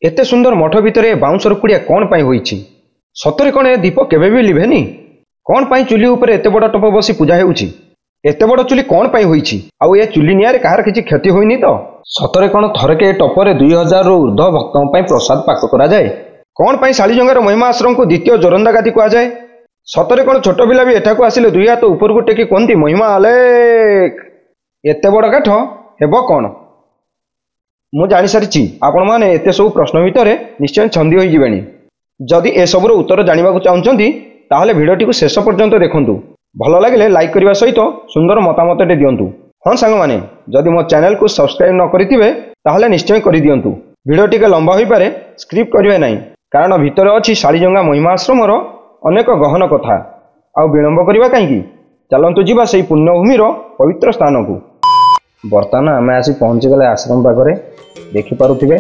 एते सुंदर मठ भितर बाउंसर कुड़िया कौन पाई होईछि? सतरे कौन ए दीप केबे भी लिभेनी? कौन पाई चुली ऊपर एते बड़ टप बसी पूजा हेउछि? एते बड़ चुली कौन पाई होईछि? आउ ए चुली नियारे काहार किछि क्षति होइनी तो? सतरे कौन थरके टपरे 2000 रु ऊर्ध्व भक्तों पाई प्रसाद पाक करा जाए? कौन पाई शालीजंगार महिमा आश्रम को द्वितीय जोरंदा गादी कुआ जाए? सतरे कौन छोट पिला भी एठाकू आसिले दुई हाथ ऊपर को टेकी कोंती महिमा आलेख? एते बड़ काठ हेबो कौन? मु जानी सारिछि आपण माने एते सब प्रश्न भितर निश्चय छंदी होई जिवेनी। जदि ए सबरो उत्तर जानिबा को चाहुचंती ताहले भिडियोटी को शेष पर्यंत देखंतु। भलो लागिले लाइक करबा सहित सुंदर मतामतटे दियंतु। हां सांग माने जदि मो चैनल को सब्सक्राइब न करिथिबे ताहले निश्चय करि दियंतु। भिडियोटी के लंबा होई पारे स्क्रिप्ट करिवे नाही कारण भितर अछि शालीजंगा महिमा आश्रमर अनेक गहन कथा। आ विलंब करबा काई की चलंतु जीवा सेही पुण्यभूमिर पवित्र स्थान को। वर्तमान आम आसी पहुँची गले आश्रम पाखरे। देखिपे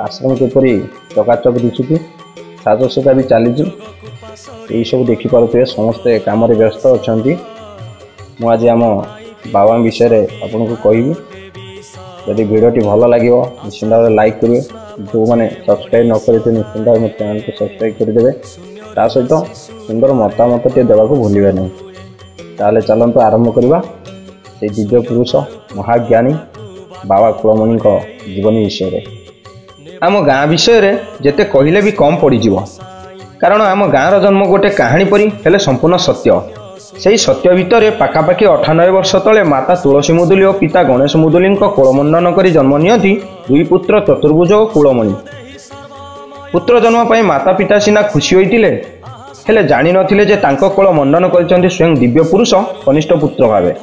आश्रम किपरि चकाचक दिशुची, साजसज्जा भी चली यही सब देखिपे समस्ते काम व्यस्त अच्छा। मुझे आम बाबा विषय आपन को कहबी। यदि भिडियोटी भल लगे निश्चिंत भाव लाइक करेंगे। जो मैंने सब्सक्राइब न करते निश्चिंत भाव चैनल को सब्सक्राइब करदे। ता सहित सुंदर मतामत टे देवा भूलिए नहीं। ताले चलते आरंभ करवा से दिव्य पुरुष महाज्ञानी बाबा कुलमणि जीवनी विषय। आम गाँ विषय जेते कहले भी कम पड़ कारण आम गाँर जन्म गोटे कहानी परी हेले संपूर्ण सत्य। से सत्य भितर पाखापाखि 98 वर्ष तले माता तुलसी मुदुली और पिता गणेश मुदुली कोलमंडन कर जन्म नियंती दुई पुत्र चतुर्भुज और कुलमणि। पुत्र जन्म पर माता पिता सिना खुशी होइतिले हेले जानि नथिले जे तांको कोल मंडन करिसंती स्वयं दिव्य पुरुष कनिष्ठ पुत्र भावे।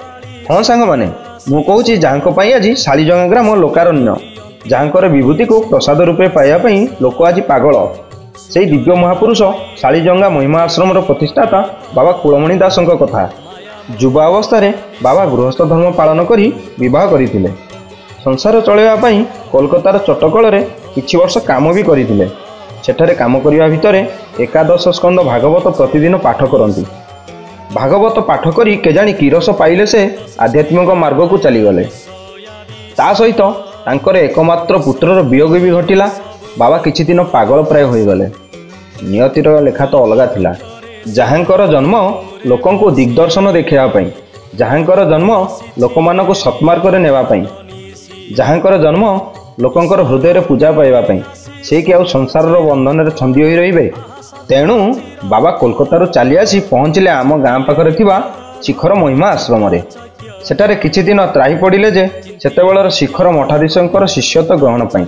हाँ सांग माने मु कहूछि जाहांको पई आज शालीजंगा ग्राम लोकारण्य, जाहांकर विभूति को प्रसाद रूपे पाइबा पई लोक आज पागल। से दिव्य महापुरुष शालीजंगा महिमा आश्रम प्रतिष्ठाता बाबा कुलमणि दास कथा। युवा अवस्था बाबा गृहस्थ धर्म पालन करी विवाह करथिले। संसार चलैबा पई कोलकातार चटकल रे किछि वर्ष काम भी करथिले। सेठारे काम करिबा भितरे एकादश स्कंद भागवत प्रतिदिन पाठ करती। भागवत पाठ करी केजाणी किरस पाइले से आध्यात्मिक मार्ग को चलीगले। ता सहित तांकर एकमात्र पुत्रर वियोग भी घटिला। बाबा किछि दिन पागल प्राय होईगले। नियतिर लेखा तो अलगा थिला। जहांकर जन्म लोकंको दिग्दर्शन देखा, जहांकर जन्म लोक मानक सत्मार्ग रे नेबा पई, जहांकर जन्म लोकंकर हृदय पूजा पाइबा पई, से कि आउ संसार बंधन रे छंदी होई रहिबे। तेणु बाबा कोलकाता चली आसी पहुँचले आम गाँ पाखरे थिबा शिखर महिमा आश्रम रे। सेठारे किछि दिन त्राही पड़िले जे सेतेबेलर शिखर मठाधीशंकर शिष्यत्व ग्रहण पई।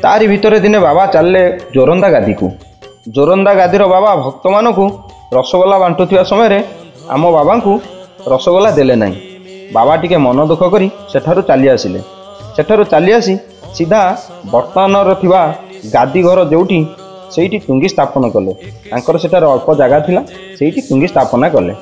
तारी भितर दिने बाबा चलले जोरंदा गादी को। जोरंदा गादीर बाबा भक्त मानकु रसगोला बांटुथिबा समय आम बाबा को रसगोला देले नहीं। बाबा टिके मन दुख करी सेठारु चली आसिले। सेठारु चली आसी सीधा वर्तमान थिबा गादी घर जोठी सेठी टुंगी स्थापन कले। तांकर सेठार अल्प जगह थिला, सेठी टुंगी स्थापना कले।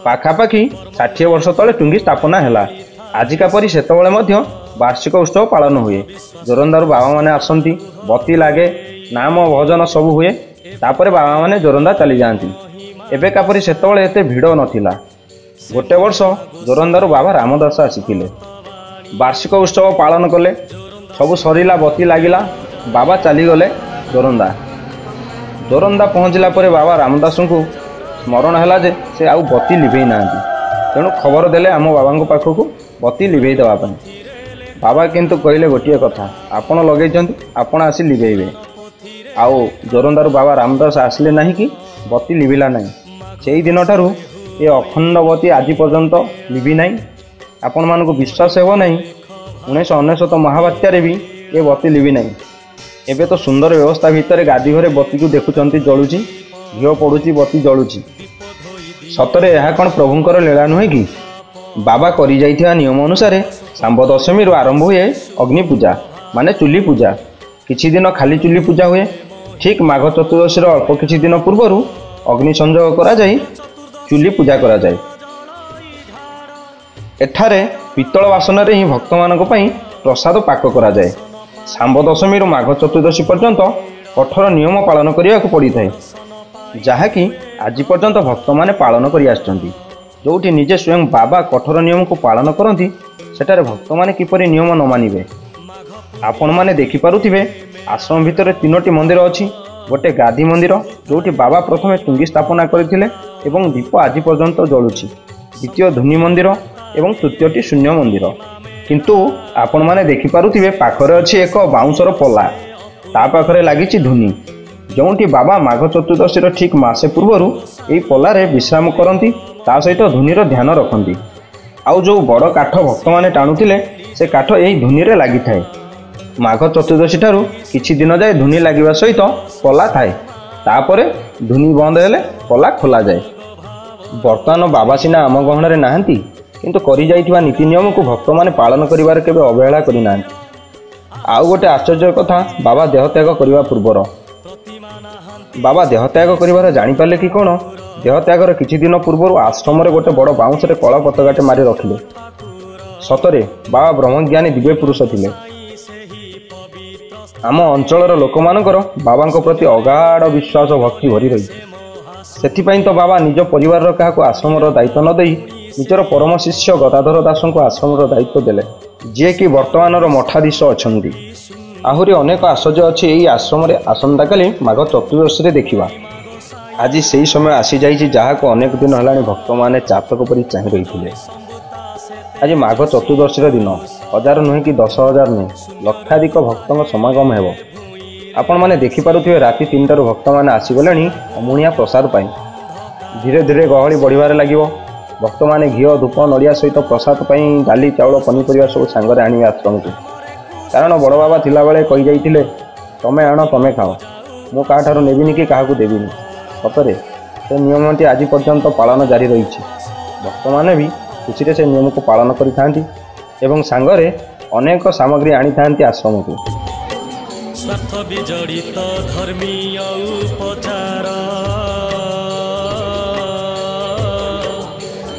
पाखापाखि 60 वर्ष तले टुंगी स्थापना हैला। आजिका परी सेतबेले मध्य वार्षिक उत्सव पालन हुए। जोरंदारू बाबा माने आसंती, बती लागे, नाम भजन सब हुए। तापरे बाबा माने जोरंदा चली जाती। एबे का परी सेतबेले एते भिड़ नथिला। गोटे वर्ष जोरंदारू बाबा रामदास आसीथिले। वार्षिक उत्सव पालन कले। सब सरीला, बती लागिला, बाबा चली गले जोरंदा। जोरंदा पहुँचला परे बाबा रामदास को स्मरण है जे से आउ बती लिभे ना। तेणु खबर देले आम बाबा पाखक बती लिभे देवाई। बाबा किंतु कहले गोटे कथा, आपण लगे आपण आसी लिभेबे। आउ जोरंदारू बाबा रामदास आसले नहीं कि बती लिभिला नहीं। से दिन ठारू ये अखंड बती आज पर्यंत लिभि नहीं। आपण मानक विश्वास हेब नहीं 1999 महाबात्यारे भी ये बती लिभि नहीं। एबे तो सुंदर व्यवस्था भितर गादी घरे बती को देखुचंती जलुची, घिओ पड़ुची, बती जलुची। सतरे यह कौन प्रभुंकर लीला नुहे कि? बाबा करी जाइथिबा नियम अनुसार सांब दशमी आरंभ हुए अग्नि पूजा माने चुली पूजा। किछि दिन खाली चुली पूजा हुए। ठीक माघ चतुर्दशी अल्प किछि दिन पूर्व अग्नि संयोग करा जाय चुली पूजा करा जाय। एठारे पितल बासन रे ही भक्त मानक पई प्रसाद पाक करा जाय। सांब दशमी माघ चतुर्दशी पर्यंत कठोर नियम पालन करने को पड़ी थाए, जहाँकि आज पर्यंत भक्त माने पालन करि आछंती। जोठी निजे स्वयं बाबा कठोर नियम को पालन करती सेठारे भक्त माने किपरि नियम न मानिबे। आपण मैंने देखिपे आश्रम भितर 3टी मंदिर अच्छी। गोटे गादी मंदिर जोटी बाबा प्रथम चुंगी स्थापना करथिले एवं दीप आज पर्यंत जलुछि। द्वितीय धुनी मंदिर एवं तृतीयटी शून्य मंदिर। किंतु आपण मैंने देखिपे पाखरे अच्छी एक बाउंसर पला ता पाखरे लागिछि धुनी जोटी बाबा माघ चतुर्दशी ठीक मासे पूर्वर यही पलारे विश्राम करती ता सहित धुनीर ध्यान रखती। आउ जो बड़ काठ भक्त मैंने टाणुथिले से काठ यही धुनी रे लागि थाए। माघ चतुर्दशी ठारू किछि दिन जाए धुनी लागिबा सहित पला थाए तापरे धुनी बंद हेले पला खोला जाए। वर्तमान बाबा सिना आम गहणरे नाहंती किंतु करि जाइथिबा नीति नियम को भक्त माने पालन करिवार केबे अवहेला करि नाहंती। आउ गोटे आश्चर्य कथा बाबा देहत्याग करिवा पूर्वर बाबा देहत्याग करिवार जानि पाले कि कोन देहत्यागर किछि दिन पूर्वर आश्रम रे गोटे बड़ बाउंसरे कला पताकाटे मारी रखिले। सतरे बाबा ब्रह्मज्ञानी दिव्य पुरुष थिले। आम अंचलर लोक मानकर बाबा प्रति अगाध विश्वास भक्ति भरी रही। सेथिपाई तो बाबा निज परिवार क्या आश्रमर दायित्व न देई निजर परम शिष्य गदाधर दास को आश्रमर दायित्व देले जे कि वर्तमानर मठाधीश अछंती। आहुरी अनेक आश्चर्य अच्छी यही आश्रम आसंता काली माघ चतुर्दशी देखा। आज से समय आसी जाइए जहाँ को अनेक दिन है भक्त मैंने चातक परी चाह रही। आज माघ चतुर्दशी दिन हजार नुहे कि 10,000 नुहे लक्षाधिक भक्तों समागम हो। आपण मैंने देखिपे राति 3टारू भक्त मैंने आसीगले अमुणिया प्रसाद पाई। धीरे धीरे गहली बढ़िबार लगे। भक्त मैंने घी धूप नड़िया सहित प्रसाद पाई डाली चाउल पनीपरिया सब सांगरे आने आश्रम को। कारण बड़ बाबा थिला बेले कही जाइथिले तमे आण तमे खाओ मु का ठारू नेबिनी कि काहाकू देबिनी। सतरे से नियमटी आज पर्यंत पालन जारी रही। भक्त मैंने भी खुशी से नियम को पालन करि एवं सांगरे अनेक सामग्री आनी थांती आश्रम को। स्वार्थ विजड़ित धर्मीय उपचार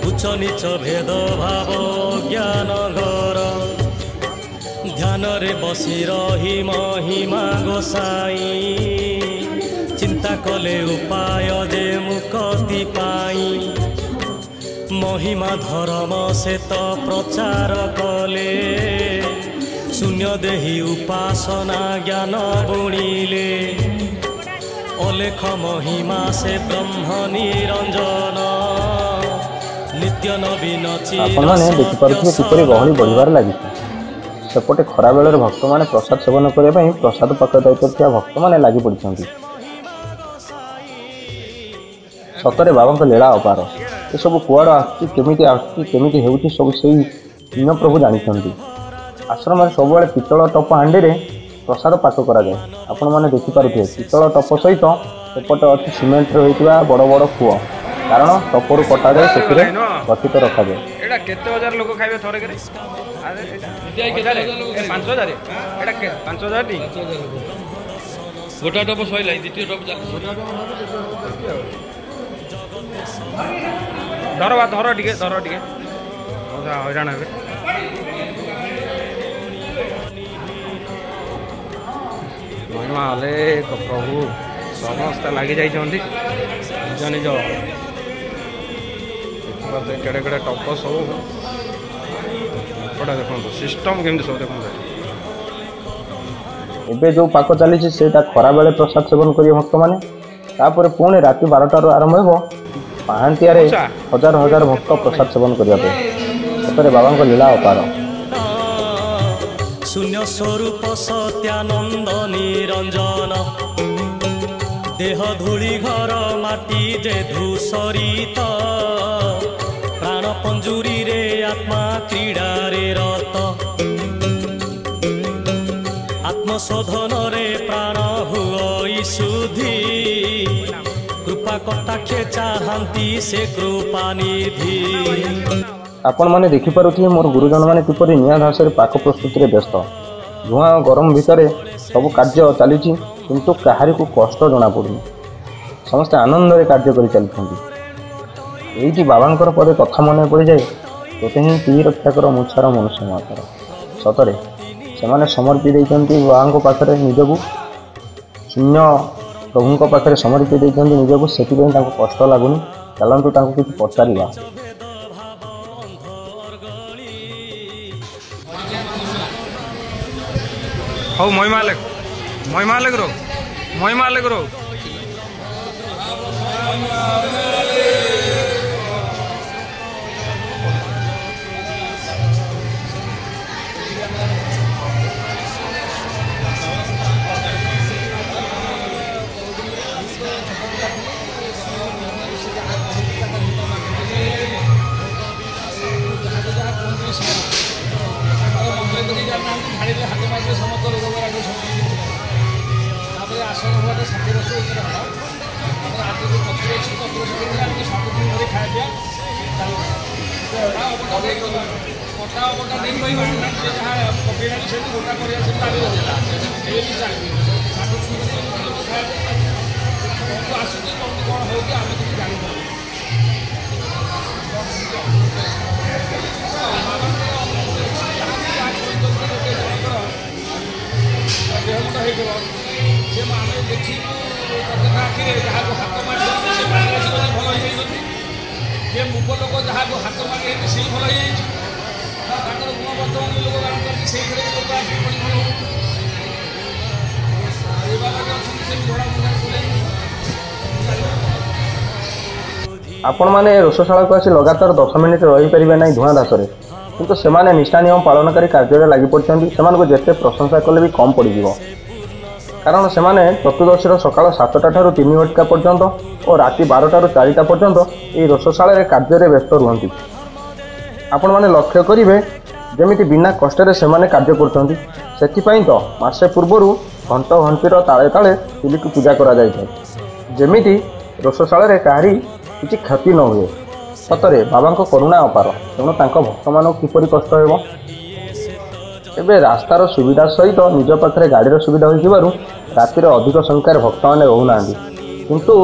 उच्च नीच भेद भाव ज्ञान घर ध्यान रे बसी रही महिमा गोसाई चिंता कले उपाय जे मुक्ति पाई महिमा धर्म से तो प्रचार कले शून्य देही उपासना ज्ञान बुणिले अलेख महिमा से ब्रह्म निरंजन नित्य नवीन चिर गहली बढ़िबार लगी। सेपटे खरा बेलर भक्त मैंने प्रसाद सेवन करने प्रसाद पाक दायित्व भक्त मैंने लगी पड़ती। सतरे बाबा लीला अपार ये सब कुआड़ आसमी हो सब से प्रभु जानते। आश्रम सब पितल टप हांडी में प्रसाद पाक कराए। आपण मैंने देखिपे पितल टप सहित सेपटे अच्छी सिमेंट होता बड़ बड़ कूଅ कारण टपरू कटा जाए से गठित रखा जाए। धर टे हईराण हे महिमा हले प्रभु समस्त लगी जा निज निज केड़े केड़े टप सब देखो सिस्टम केमती सब देखो। एबे जो पाक चली से खरा बेले प्रसाद सेवन करिए भक्त माने तापर पुणी राति 12टारू आरंभ हो पहांतिया हजार हजार भक्त प्रसाद सेवन करने सतरे बाबा लीला अपार। शून्य स्वरूप सत्यानंद निरंजन देह धूली घर माटी जे धूसरित प्राण पंजुरी रे आत्मा क्रीड़ा रे रत आत्मशोधन रे प्राण हुई शुद्धि कृपा कटाक्षे चाहती से कृपा निधि। आपण मैंने देखिपे मोर गुरुजन मैंने किपरि निया धास पाक प्रस्तुति व्यस्त धुआं गरम भितर सब कार्य चली किंतु कहारी को कष्ट जना पड़ुनी समस्ते आनंद रे कार्य कर चलती। यही बाबा पदे कथा मन पड़ जाए तोते ही पी रक्षा कर मुछार मनुष्य मातर। सतरे से समर्पी देते बाबा पाखे निजक शून्य प्रभु पाखे समर्पी देते निजक से कष्ट लगुनि चलतु कि पचारा। ହଉ ମହିମା ଲେଖ ର जे मुख लोक जहाँ हाथ मारे से भल हो गुण बर्तमान लोक गाँव करके से लोक आस आपण मैंने रोषशाला को आसी लगातार 10 मिनिट रहीपर ना धूआं दासरे किंतु सेमाने निष्ठा नियम पालनकारी कार्य लगी पड़ते से जिते प्रशंसा कले भी कम पड़ कारण से चतुर्दशीर सकाल 7टा ठारू 3 घटिका पर्यंत और राति 12टारू 4टा पर्यंत ये रोषशाला कार्य व्यस्त रुहति। आपण मैंने लक्ष्य करेंगे जमी बिना कष्ट से कार्य कर तो मसे पूर्वर घंट घंटीर ताले ताले चुली को पूजा करमी रोषशाला कहारी किसी क्षति न हुए। सतरे बाबा करुणा अपार तेणु भक्त मान किपरि कष्ट हो। एबे रास्तार सुविधा सहित निज पाखे गाड़ी सुविधा हो रातिर अधिक संख्यार भक्त मैंने रोना किंतु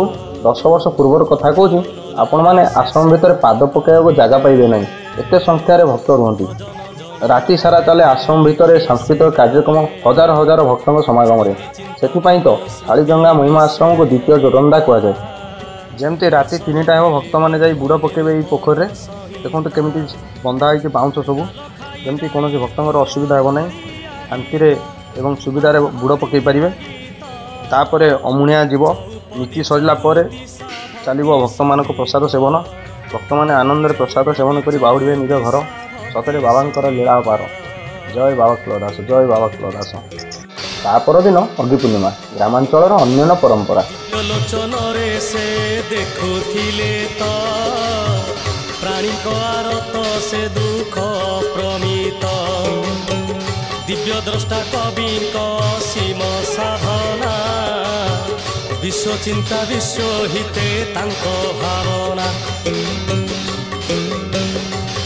10 वर्ष पूर्वर कथा कहूँ आपण मैंने आश्रम भितर पाद पकड़ जगह पाइबे ना एत संख्यार भक्त रुहति। राति सारा चले आश्रम भितर सांस्कृतिक कार्यक्रम हजार हजार भक्तों समागम से तो कालीजंगा महिमा आश्रम को द्वितीय जोरंदा कहुए। जमती राति 3टा हो भक्त मैंने जा बुड़ पकेबे पोखर में देखो केमी बंधा हो बाउंश सब जमती कौन भक्तों असुविधा हो ना शांति एवं सुविधार बुड़ पकई पारे। तापर अमुणिया जीव नीति सरला चलो भक्त मान प्रसाद सेवन भक्त मैंने आनंद प्रसाद सेवन कर बाहुड़े निज घर। सतरे बाबा लीला पार। जय बाबा कुलदास जय बाबा कुलदास। तापर दिन अग्नि पूर्णिमा ग्रामांचल अन्य परंपरा प्राणी आरत से दुख प्रमित दिव्य द्रष्टा कवि सीम साधना विश्व चिंता विश्व हिते तांको भावना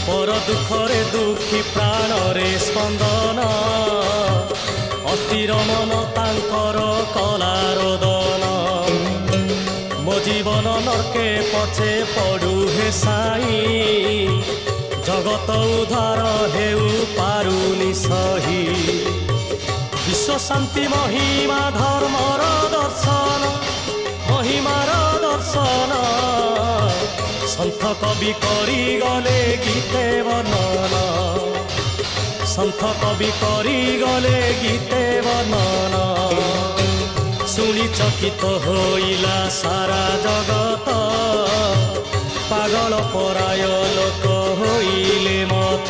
पर दुखरे दुखी प्राण रे स्पंदन अस्थिर मन तांकर कलारोदन मो जीवन नरके पछे पड़ू हे साई जगत उद्धार हेउ पारुनी सही विश्व शांति महिमा धर्मर दर्शन महिमार दर्शन सन्थ कवि करी गले गीते वर्णन सन्थ कवि करी गले गीते वर्णन शुणी चकित होइला सारा जगत पागल पराय लोक होइले मत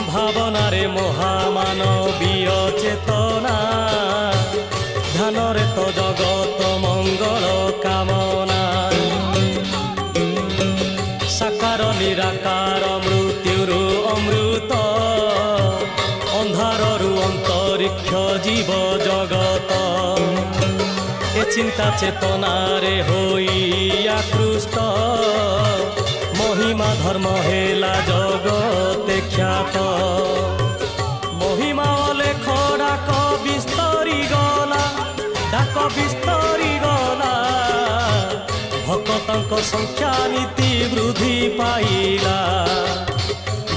भावनारे महामानवीय चेतना ध्यानरे तो जगत मंगल कामना साकार निराकार मृत्युरु अमृत अंधाररु अंतरिक्ष जीव जगत ए चिंता चेतना रे होई आकृष्ट महिमा धर्म हेला जगते ख्यात महिमा लेख डाक विस्तरी गला डाक विस्तरी गला भक्तंक संख्या नीति वृद्धि पाइला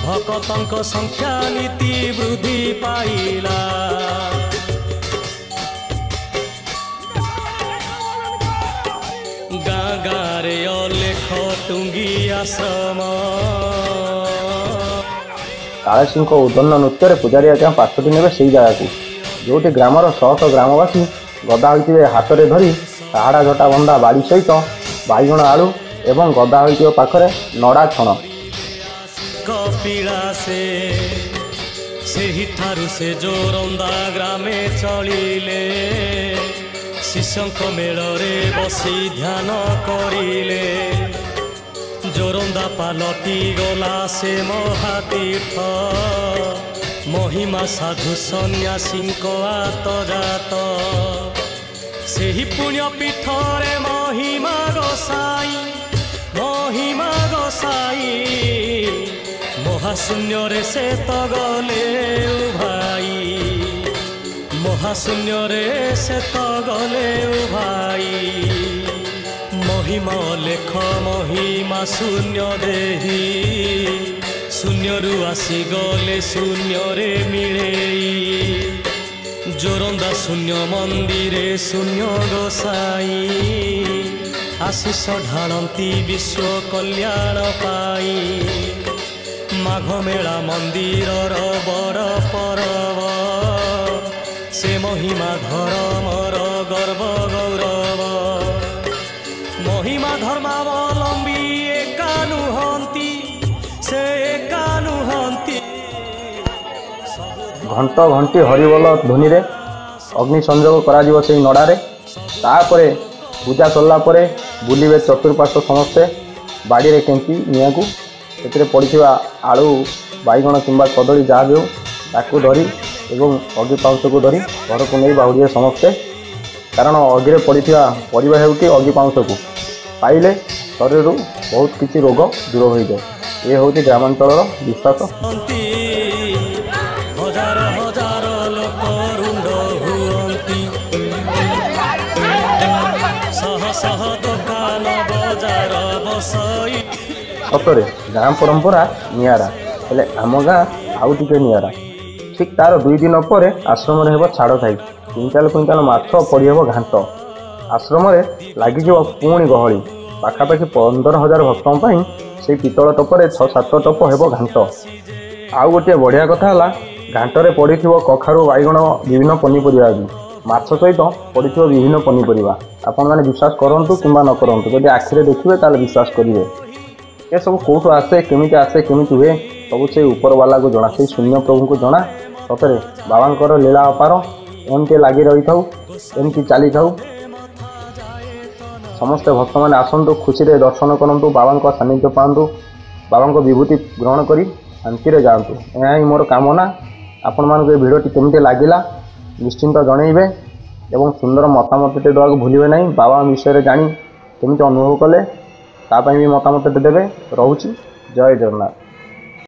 भक्तंक संख्या नीति वृद्धि पाइला। गाँ गाँरे अलेख टुंगी आश्रम कालेसिंह उद्दन्न नृत्य पूजारी आज्ञा 5टी ने से जगह को ଯେଉଁଠି ଗ୍ରାମର ଶହ ଶହ ଗ୍ରାମବାସୀ ଗଦା ହୋଇଥିବେ ହାତରେ ଧରି ସାହାଡ଼ା ଝଟା ବନ୍ଧା ବାଡ଼ି ସହିତ ବାଇଗଣ ଆଳୁ ଏବଂ ଗଦା ହୋଇଥିବା ପାଖରେ ନଡ଼ା ଛଣ। କପିଳାସେ ସେହିଠାରୁ ସେ ଜୋରନ୍ଦା ଗ୍ରାମେ ଚଳିଲେ, ଶିଷ୍ୟଙ୍କ ମେଳରେ ବସି ଧ୍ୟାନ କରିଲେ। ଜୋରନ୍ଦା ପାଲଟି ଗଲା ସେ ମହାତୀର୍ଥ, ମହିମା ସାଧୁ ସନ୍ନ୍ୟାସୀଙ୍କ ଆତଜାତ। ସେହି ପୁଣ୍ୟ ପୀଠରେ ମହିମା ଗୋସାଇ, ମହିମା ଗୋସାଇ, ମହାଶୂନ୍ୟରେ ସେ ତ ଗଲେ ଭାଇ, ମହାଶୂନ୍ୟରେ ସେ ତ ଗଲେ ଭାଇ। ମହିମା ଲେଖ ମହିମା ଶୂନ୍ୟ ଦେହି, ଶୂନ୍ୟରୁ ଆସିଗଲେ ଶୂନ୍ୟରେ ମିଳେଇ। ଜୋରନ୍ଦା ଶୂନ୍ୟ ମନ୍ଦିରେ ଶୂନ୍ୟ ଗୋସାଇ, ଆଶିଷ ଢାଳନ୍ତି ବିଶ୍ୱ କଲ୍ୟାଣ ପାଇ। ମାଘ ମେଳା ମନ୍ଦିରର ବଡ଼ ପରବ, ସେ ମହିମା ଧର୍ମର ଗର୍ବ ଗୌରବ। ମହିମା ଧର୍ମାବଲମ୍ବୀ ଏକା ନୁହନ୍ତି, ସେ ଏକା ନୁହନ୍ତି। ଘଣ୍ଟ ଘଣ୍ଟି ହରିବୋଲ ଧ୍ୱନିରେ ଅଗ୍ନି ସଂଯୋଗ କରାଯିବ ସେହି ନଡ଼ାରେ। ତାପରେ ପୂଜା ସରିଲା ପରେ ବୁଲିବେ ଚତୁଃପାର୍ଶ୍ୱ ସମସ୍ତେ ବାଡ଼ିରେ କେଞ୍ଚି ନିଆଁକୁ, ସେଥିରେ ପଡ଼ିଥିବା ଆଳୁ ବାଇଗଣ କିମ୍ବା କଦଳୀ ଯାହା ବି ହେଉ ତାକୁ ଧରି ଏବଂ ଅଗି ପାଉଁଶକୁ ଧରି ଘରକୁ ନେଇ ବାହୁଡ଼ିବେ ସମସ୍ତେ। କାରଣ ଅଗିରେ ପଡ଼ିଥିବା ପରିବା ହେଉକି ଅଗି ପାଉଁଶକୁ ପାଇଲେ ଶରୀରରୁ ବହୁତ କିଛି ରୋଗ ଦୂର ହୋଇଯାଏ। ଏ ହେଉଛି ଗ୍ରାମାଞ୍ଚଳର ବିଶ୍ୱାସ। ହଜାର ହଜାର ଲୋକ ରୁଣ୍ଡ ହୁଅନ୍ତି, ଶହ ଶହ ଦୋକାନ ବଜାର ବସାଇ। ସତରେ ଗାଁ ପରମ୍ପରା ନିଆରା, ହେଲେ ଆମ ଗାଁ ଆଉ ଟିକେ ନିଆରା। ଠିକ୍ ତାର 2 ଦିନ ପରେ ଆଶ୍ରମରେ ହେବ ଛାଡ଼ ଖାଇ। କୁଇଣ୍ଟାଲ କୁଇଣ୍ଟାଲ ମାଛ ପଡ଼ିହେବ ଘାଣ୍ଟ। ଆଶ୍ରମରେ ଲାଗିଯିବ ପୁଣି ଗହଳି। ପାଖାପାଖି 15,000 ଭକ୍ତଙ୍କ ପାଇଁ ସେଇ ପିତ୍ତଳ ଟପରେ 6-7 ଟପ ହେବ ଘାଣ୍ଟ। ଆଉ ଗୋଟିଏ ବଢ଼ିଆ କଥା ହେଲା, ଘାଣ୍ଟରେ ପଡ଼ିଥିବ କଖାରୁ ବାଇଗଣ ବିଭିନ୍ନ ପନିପରିବା ବି। ମାଛ ସହିତ ପଡ଼ିଥିବ ବିଭିନ୍ନ ପନିପରିବା। ଆପଣମାନେ ବିଶ୍ୱାସ କରନ୍ତୁ କିମ୍ବା ନ କରନ୍ତୁ, ଯଦି ଆଖିରେ ଦେଖିବେ ତାହେଲେ ବିଶ୍ୱାସ କରିବେ। ଏସବୁ କେଉଁଠୁ ଆସେ, କେମିତି ହୁଏ, ସବୁ ସେଇ ଉପରବାଲାକୁ ଜଣା, ସେଇ ଶୂନ୍ୟ ପ୍ରଭୁଙ୍କୁ ଜଣା। ସତରେ ବାବାଙ୍କର ଲୀଳା ଅପାର। ଏମିତି ଲାଗି ରହିଥାଉ, ଏମିତି ଚାଲିଥାଉ। ସମସ୍ତେ ଭକ୍ତମାନେ ଆସନ୍ତୁ, ଖୁସିରେ ଦର୍ଶନ କରନ୍ତୁ, ବାବାଙ୍କ ସାନ୍ନିଧ୍ୟ ପାଆନ୍ତୁ, ବାବାଙ୍କ ବିଭୂତି ଗ୍ରହଣ କରି ଶାନ୍ତିରେ ଯାଆନ୍ତୁ। ଏହା ହିଁ ମୋର କାମନା। ଆପଣମାନଙ୍କୁ ଏ ଭିଡ଼ିଓଟି କେମିତି ଲାଗିଲା ନିଶ୍ଚିନ୍ତ ଜଣାଇବେ ଏବଂ ସୁନ୍ଦର ମତାମତଟେ ଦେବାକୁ ଭୁଲିବେ ନାହିଁ। ବାବାଙ୍କ ବିଷୟରେ ଜାଣି କେମିତି ଅନୁଭବ କଲେ ତା ପାଇଁ ବି ମତାମତଟେ ଦେବେ। ରହୁଛି, ଜୟ ଜଗନ୍ନାଥ।